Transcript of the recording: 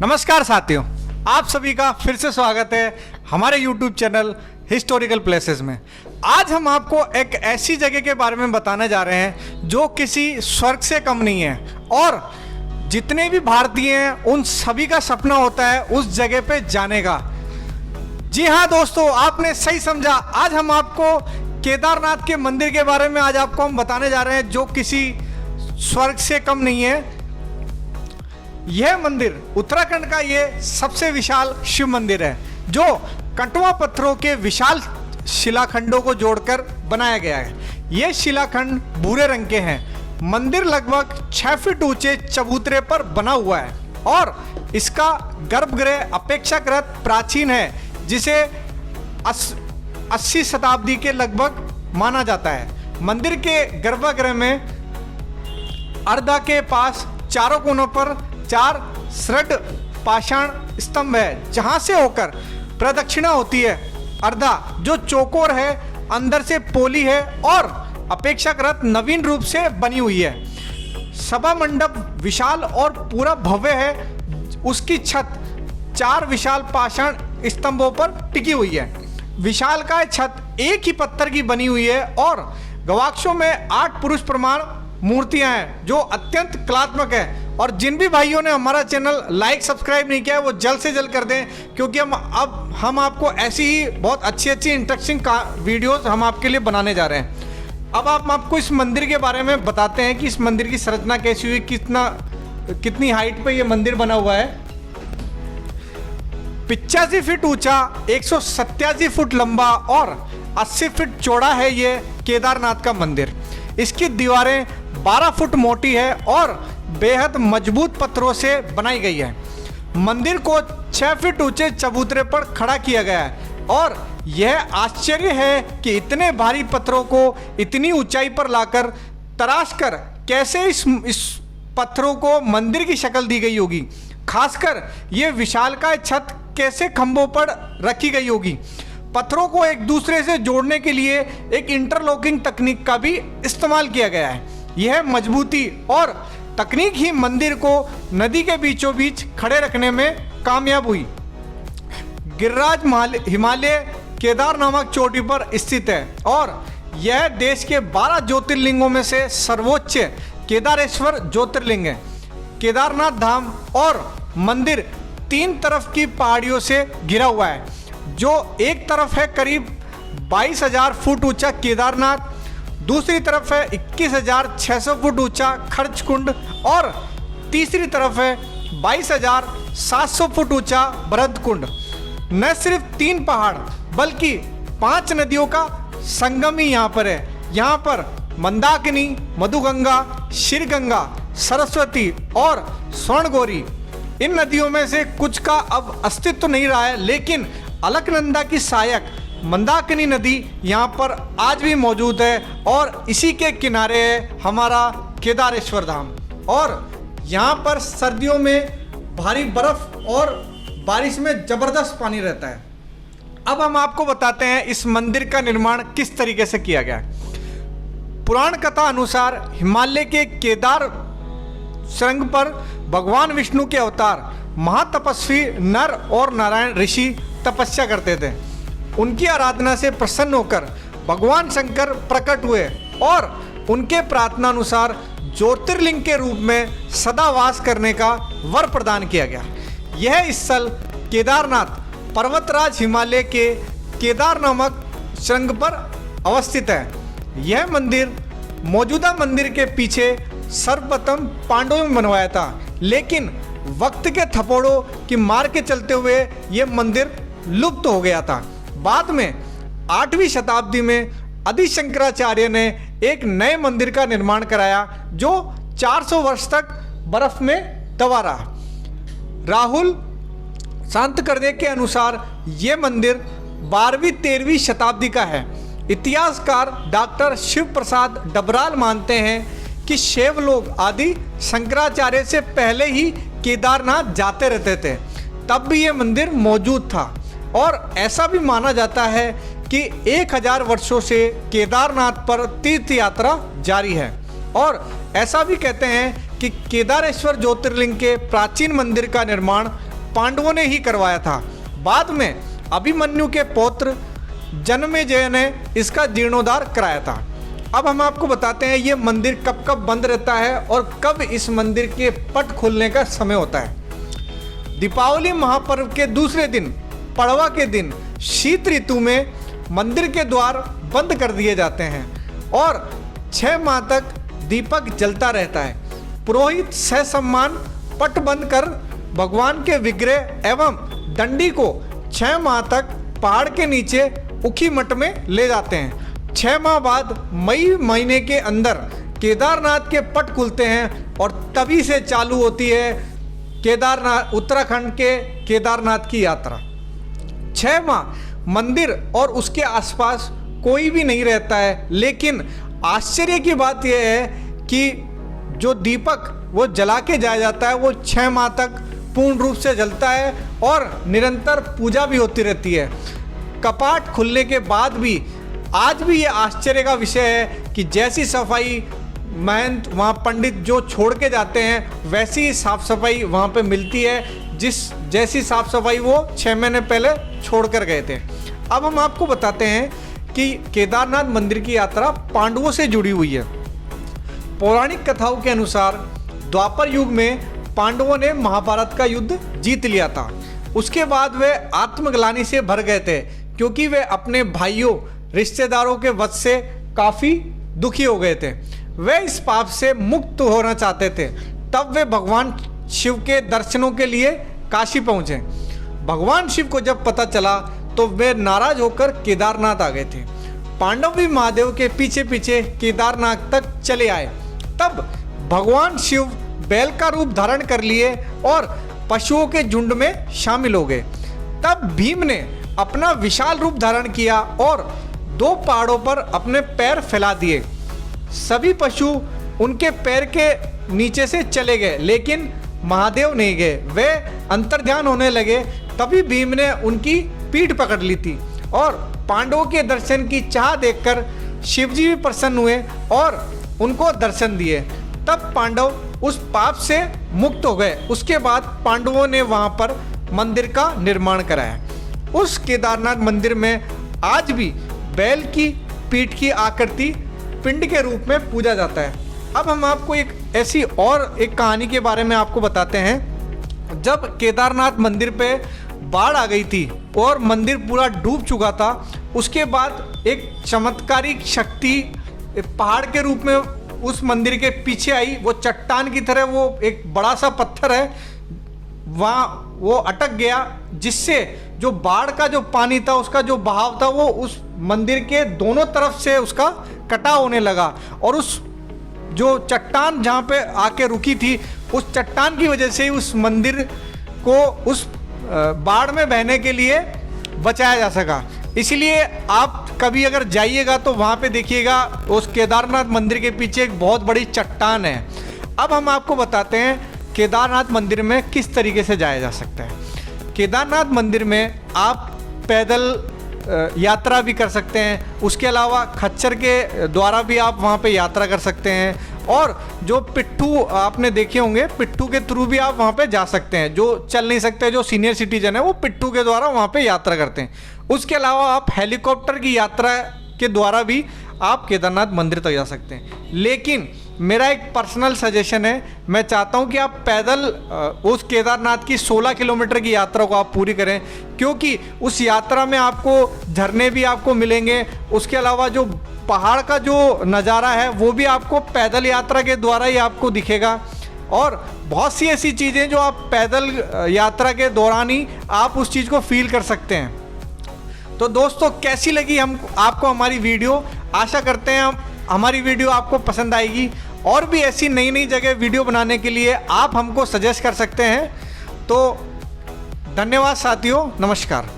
नमस्कार साथियों, आप सभी का फिर से स्वागत है हमारे YouTube चैनल हिस्टोरिकल प्लेसेस में। आज हम आपको एक ऐसी जगह के बारे में बताने जा रहे हैं जो किसी स्वर्ग से कम नहीं है और जितने भी भारतीय हैं उन सभी का सपना होता है उस जगह पे जाने का। जी हाँ दोस्तों, आपने सही समझा। आज हम आपको केदारनाथ के मंदिर के बारे में आज आपको हम बताने जा रहे हैं जो किसी स्वर्ग से कम नहीं है। यह मंदिर उत्तराखंड का ये सबसे विशाल शिव मंदिर है जो कटवा पत्थरों के विशाल शिलाखंडों को जोड़कर बनाया गया है। ये शिलाखंड भूरे रंग के हैं। मंदिर लगभग 6 फीट ऊंचे चबूतरे पर बना हुआ है और इसका गर्भगृह अपेक्षाकृत प्राचीन है, जिसे 80 शताब्दी के लगभग माना जाता है। मंदिर के गर्भगृह में अर्धा के पास चारों कोनों पर 4 श्रड पाषाण स्तंभ है, जहां से होकर प्रदक्षिणा होती है। अर्धा जो चौकोर है, अंदर से पोली है और अपेक्षाकृत नवीन रूप से बनी हुई है। सभा मंडप विशाल और पूरा भव्य है। उसकी छत 4 विशाल पाषाण स्तंभों पर टिकी हुई है। विशालकाय छत एक ही पत्थर की बनी हुई है और गवाक्षों में 8 पुरुष प्रमाण मूर्तियां हैं जो अत्यंत कलात्मक है। और जिन भी भाइयों ने हमारा चैनल लाइक सब्सक्राइब नहीं किया है वो जल्द से जल्द कर दें, क्योंकि हम आपको ऐसी ही बहुत अच्छी इंटरेस्टिंग वीडियोस हम आपके लिए बनाने जा रहे हैं। अब आप आपको इस मंदिर के बारे में बताते हैं कि इस मंदिर की संरचना कैसी हुई, कितनी हाइट पे ये मंदिर बना हुआ है। 85 फीट ऊंचा, 187 फुट लंबा और 80 फीट चौड़ा है ये केदारनाथ का मंदिर। इसकी दीवारें 12 फुट मोटी है और बेहद मजबूत पत्थरों से बनाई गई है। मंदिर को 6 फीट ऊंचे चबूतरे पर खड़ा किया गया है और यह आश्चर्य है कि इतने भारी पत्थरों को इतनी ऊंचाई पर लाकर तराशकर कैसे इस पत्थरों को मंदिर की शक्ल दी गई होगी। खासकर यह विशालकाय छत कैसे खंभों पर रखी गई होगी। पत्थरों को एक दूसरे से जोड़ने के लिए एक इंटरलॉकिंग तकनीक का भी इस्तेमाल किया गया है। यह मजबूती और तकनीक ही मंदिर को नदी के बीचों बीच खड़े रखने में कामयाब हुई। गिरिराज हिमालय केदार नामक चोटी पर स्थित है और यह देश के 12 ज्योतिर्लिंगों में से सर्वोच्च केदारेश्वर ज्योतिर्लिंग है। केदारनाथ धाम और मंदिर 3 तरफ की पहाड़ियों से घिरा हुआ है। जो एक तरफ है करीब 22,000 फुट ऊंचा केदारनाथ, दूसरी तरफ है 21,600 फुट ऊंचा खर्च कुंड और तीसरी तरफ है 22,700 फुट ऊंचा भरत कुंड। न सिर्फ 3 पहाड़ बल्कि 5 नदियों का संगम ही यहाँ पर है। यहाँ पर मंदाकिनी, मधुगंगा, शीरगंगा, सरस्वती और स्वर्णगौरी, इन नदियों में से कुछ का अब अस्तित्व नहीं रहा है, लेकिन अलकनंदा की सहायक मंदाकिनी नदी यहाँ पर आज भी मौजूद है और इसी के किनारे है हमारा केदारेश्वर धाम। और यहाँ पर सर्दियों में भारी बर्फ और बारिश में जबरदस्त पानी रहता है। अब हम आपको बताते हैं इस मंदिर का निर्माण किस तरीके से किया गया। पुराण कथा अनुसार हिमालय के केदार श्रृंग पर भगवान विष्णु के अवतार महातपस्वी नर और नारायण ऋषि तपस्या करते थे। उनकी आराधना से प्रसन्न होकर भगवान शंकर प्रकट हुए और उनके प्रार्थना अनुसार ज्योतिर्लिंग के रूप में सदावास करने का वर प्रदान किया गया। यह स्थल केदारनाथ पर्वतराज हिमालय के केदार नामक श्रृंग पर अवस्थित है। यह मंदिर मौजूदा मंदिर के पीछे सर्वप्रथम पांडवों ने बनवाया था, लेकिन वक्त के थपोड़ों की मार के चलते हुए यह मंदिर लुप्त हो गया था। बाद में 8वीं शताब्दी में आदि शंकराचार्य ने एक नए मंदिर का निर्माण कराया जो 400 वर्ष तक बर्फ में दबा रहा। राहुल शांतकर्णी के अनुसार यह मंदिर 12वीं-13वीं शताब्दी का है। इतिहासकार डॉक्टर शिव प्रसाद डबराल मानते हैं कि शैव लोग आदि शंकराचार्य से पहले ही केदारनाथ जाते रहते थे, तब भी यह मंदिर मौजूद था। और ऐसा भी माना जाता है कि 1000 वर्षों से केदारनाथ पर तीर्थ यात्रा जारी है। और ऐसा भी कहते हैं कि केदारेश्वर ज्योतिर्लिंग के प्राचीन मंदिर का निर्माण पांडवों ने ही करवाया था। बाद में अभिमन्यु के पौत्र जन्मेजय ने इसका जीर्णोद्धार कराया था। अब हम आपको बताते हैं ये मंदिर कब कब बंद रहता है और कब इस मंदिर के पट खुलने का समय होता है। दीपावली महापर्व के दूसरे दिन, पड़वा के दिन, शीत ऋतु में मंदिर के द्वार बंद कर दिए जाते हैं और 6 माह तक दीपक जलता रहता है। पुरोहित ससम्मान पट बंद कर भगवान के विग्रह एवं दंडी को 6 माह तक पहाड़ के नीचे उखी मठ में ले जाते हैं। 6 माह बाद मई महीने के अंदर केदारनाथ के पट खुलते हैं और तभी से चालू होती है केदारनाथ, उत्तराखंड के केदारनाथ की यात्रा। 6 माह मंदिर और उसके आसपास कोई भी नहीं रहता है, लेकिन आश्चर्य की बात यह है कि जो दीपक वो जला के जाया जाता है वो 6 माह तक पूर्ण रूप से जलता है और निरंतर पूजा भी होती रहती है। कपाट खुलने के बाद भी आज भी ये आश्चर्य का विषय है कि जैसी सफाई महंत वहाँ पंडित जो छोड़ के जाते हैं वैसी ही साफ सफाई वहाँ पे मिलती है, जैसी साफ सफाई वो 6 महीने पहले छोड़ कर गए थे। अब हम आपको बताते हैं कि केदारनाथ मंदिर की यात्रा पांडवों से जुड़ी हुई है। पौराणिक कथाओं के अनुसार द्वापर युग में पांडवों ने महाभारत का युद्ध जीत लिया था। उसके बाद वे आत्मग्लानि से भर गए थे क्योंकि वे अपने भाइयों रिश्तेदारों के वध से काफ़ी दुखी हो गए थे। वे इस पाप से मुक्त होना चाहते थे। तब वे भगवान शिव के दर्शनों के लिए काशी पहुँचे। भगवान शिव को जब पता चला तो वे नाराज होकर केदारनाथ आ गए थे। पांडव भी महादेव के पीछे पीछे केदारनाथ तक चले आए। तब भगवान शिव बैल का रूप धारण कर लिए और पशुओं के झुंड में शामिल हो गए। तब भीम ने अपना विशाल रूप धारण किया और 2 पहाड़ों पर अपने पैर फैला दिए। सभी पशु उनके पैर के नीचे से चले गए, लेकिन महादेव नहीं गए। वे अंतर्ध्यान होने लगे। तभी भीम ने उनकी पीठ पकड़ ली थी और पांडवों के दर्शन की चाह देखकर शिवजी भी प्रसन्न हुए और उनको दर्शन दिए। तब पांडव उस पाप से मुक्त हो गए। उसके बाद पांडवों ने वहाँ पर मंदिर का निर्माण कराया। उस केदारनाथ मंदिर में आज भी बैल की पीठ की आकृति पिंड के रूप में पूजा जाता है। अब हम आपको एक ऐसी और एक कहानी के बारे में आपको बताते हैं। जब केदारनाथ मंदिर पे बाढ़ आ गई थी और मंदिर पूरा डूब चुका था, उसके बाद एक चमत्कारिक शक्ति पहाड़ के रूप में उस मंदिर के पीछे आई। वो चट्टान की तरह वो एक बड़ा सा पत्थर है, वहाँ वो अटक गया, जिससे जो बाढ़ का जो पानी था उसका जो बहाव था वो उस मंदिर के दोनों तरफ से उसका कटाव होने लगा और उस जो चट्टान जहाँ पे आके रुकी थी उस चट्टान की वजह से उस मंदिर को उस बाढ़ में बहने के लिए बचाया जा सका। इसलिए आप कभी अगर जाइएगा तो वहाँ पे देखिएगा उस केदारनाथ मंदिर के पीछे एक बहुत बड़ी चट्टान है। अब हम आपको बताते हैं केदारनाथ मंदिर में किस तरीके से जाया जा सकता है। केदारनाथ मंदिर में आप पैदल यात्रा भी कर सकते हैं, उसके अलावा खच्चर के द्वारा भी आप वहाँ पे यात्रा कर सकते हैं और जो पिट्ठू आपने देखे होंगे, पिट्ठू के थ्रू भी आप वहाँ पे जा सकते हैं। जो चल नहीं सकते, जो सीनियर सिटीजन है वो पिट्ठू के द्वारा वहाँ पे यात्रा करते हैं। उसके अलावा आप हेलीकॉप्टर की यात्रा के द्वारा भी आप केदारनाथ मंदिर तक जा सकते हैं। लेकिन मेरा एक पर्सनल सजेशन है, मैं चाहता हूं कि आप पैदल उस केदारनाथ की 16 किलोमीटर की यात्रा को आप पूरी करें, क्योंकि उस यात्रा में आपको झरने भी आपको मिलेंगे। उसके अलावा जो पहाड़ का जो नज़ारा है वो भी आपको पैदल यात्रा के द्वारा ही आपको दिखेगा और बहुत सी ऐसी चीज़ें जो आप पैदल यात्रा के दौरान ही आप उस चीज़ को फील कर सकते हैं। तो दोस्तों, कैसी लगी आपको हमारी वीडियो? आशा करते हैं हमारी वीडियो आपको पसंद आएगी और भी ऐसी नई नई जगह वीडियो बनाने के लिए आप हमको सजेस्ट कर सकते हैं। तो धन्यवाद साथियों, नमस्कार।